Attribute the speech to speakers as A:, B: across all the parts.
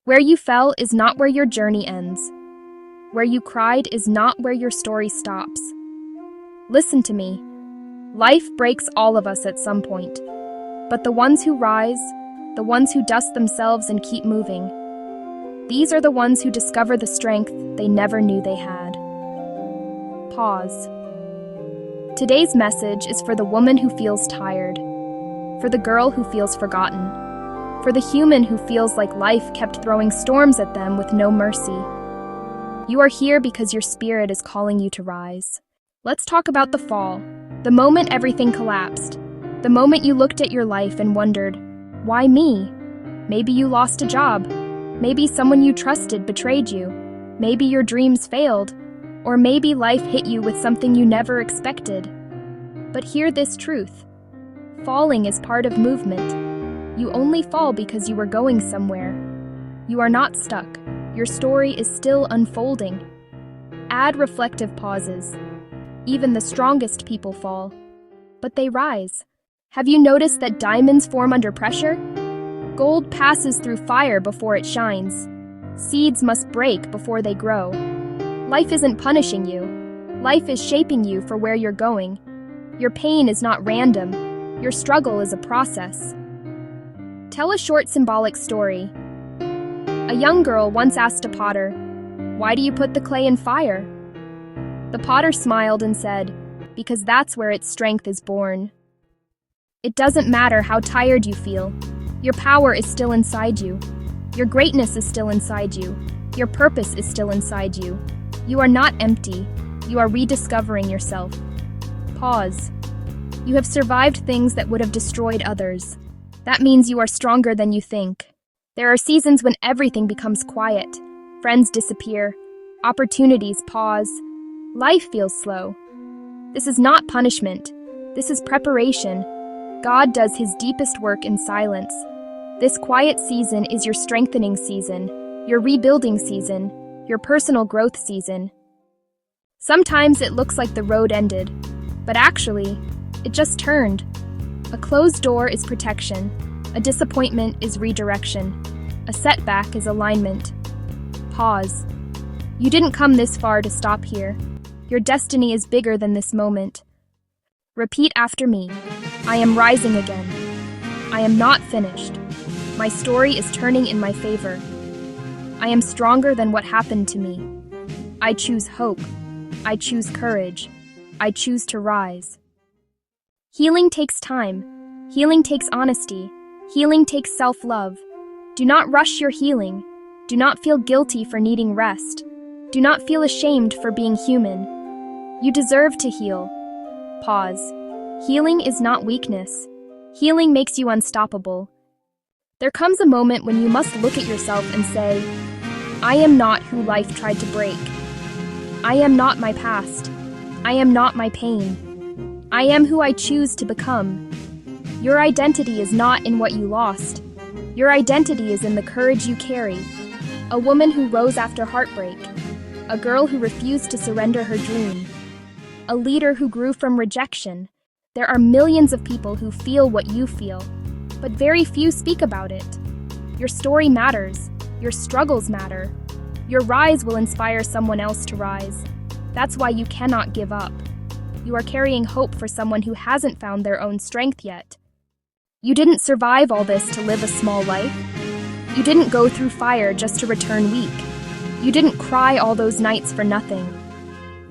A: Where you fell is not where your journey ends. Where you cried is not where your story stops. Listen to me. Life breaks all of us at some point. But the ones who rise, the ones who dust themselves and keep moving, these are the ones who discover the strength they never knew they had. Pause. Today's message is for the woman who feels tired, for the girl who feels forgotten, for the human who feels like life kept throwing storms at them with no mercy. You are here because your spirit is calling you to rise. Let's talk about the fall, the moment everything collapsed, the moment you looked at your life and wondered, why me? Maybe you lost a job. Maybe someone you trusted betrayed you. Maybe your dreams failed. Or maybe life hit you with something you never expected. But hear this truth. Falling is part of movement. You only fall because you were going somewhere. You are not stuck. Your story is still unfolding. Add reflective pauses. Even the strongest people fall. But they rise. Have you noticed that diamonds form under pressure? Gold passes through fire before it shines. Seeds must break before they grow. Life isn't punishing you. Life is shaping you for where you're going. Your pain is not random. Your struggle is a process. Tell a short symbolic story. A young girl once asked a potter, "Why do you put the clay in fire?" The potter smiled and said, "Because that's where its strength is born." It doesn't matter how tired you feel. Your power is still inside you. Your greatness is still inside you. Your purpose is still inside you. You are not empty. You are rediscovering yourself. Pause. You have survived things that would have destroyed others. That means you are stronger than you think. There are seasons when everything becomes quiet. Friends disappear. Opportunities pause. Life feels slow. This is not punishment. This is preparation. God does his deepest work in silence. This quiet season is your strengthening season, your rebuilding season, your personal growth season. Sometimes it looks like the road ended, but actually, it just turned. A closed door is protection. A disappointment is redirection. A setback is alignment. Pause. You didn't come this far to stop here. Your destiny is bigger than this moment. Repeat after me. I am rising again. I am not finished. My story is turning in my favor. I am stronger than what happened to me. I choose hope. I choose courage. I choose to rise. Healing takes time. Healing takes honesty. Healing takes self-love. Do not rush your healing. Do not feel guilty for needing rest. Do not feel ashamed for being human. You deserve to heal. Pause. Healing is not weakness. Healing makes you unstoppable. There comes a moment when you must look at yourself and say, I am not who life tried to break. I am not my past. I am not my pain. I am who I choose to become. Your identity is not in what you lost. Your identity is in the courage you carry. A woman who rose after heartbreak. A girl who refused to surrender her dream. A leader who grew from rejection. There are millions of people who feel what you feel, but very few speak about it. Your story matters. Your struggles matter. Your rise will inspire someone else to rise. That's why you cannot give up. You are carrying hope for someone who hasn't found their own strength yet. You didn't survive all this to live a small life. You didn't go through fire just to return weak. You didn't cry all those nights for nothing.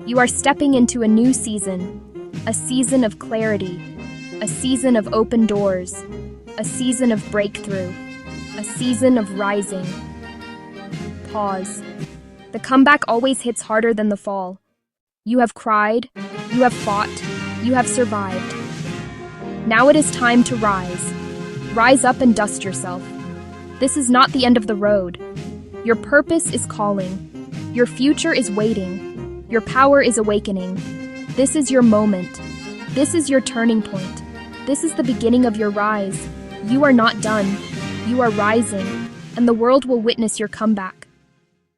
A: You are stepping into a new season. A season of clarity, a season of open doors, a season of breakthrough, a season of rising. Pause. The comeback always hits harder than the fall. You have cried, you have fought, you have survived. Now it is time to rise. Rise up and dust yourself. This is not the end of the road. Your purpose is calling. Your future is waiting. Your power is awakening. This is your moment. This is your turning point. This is the beginning of your rise. You are not done. You are rising, and the world will witness your comeback.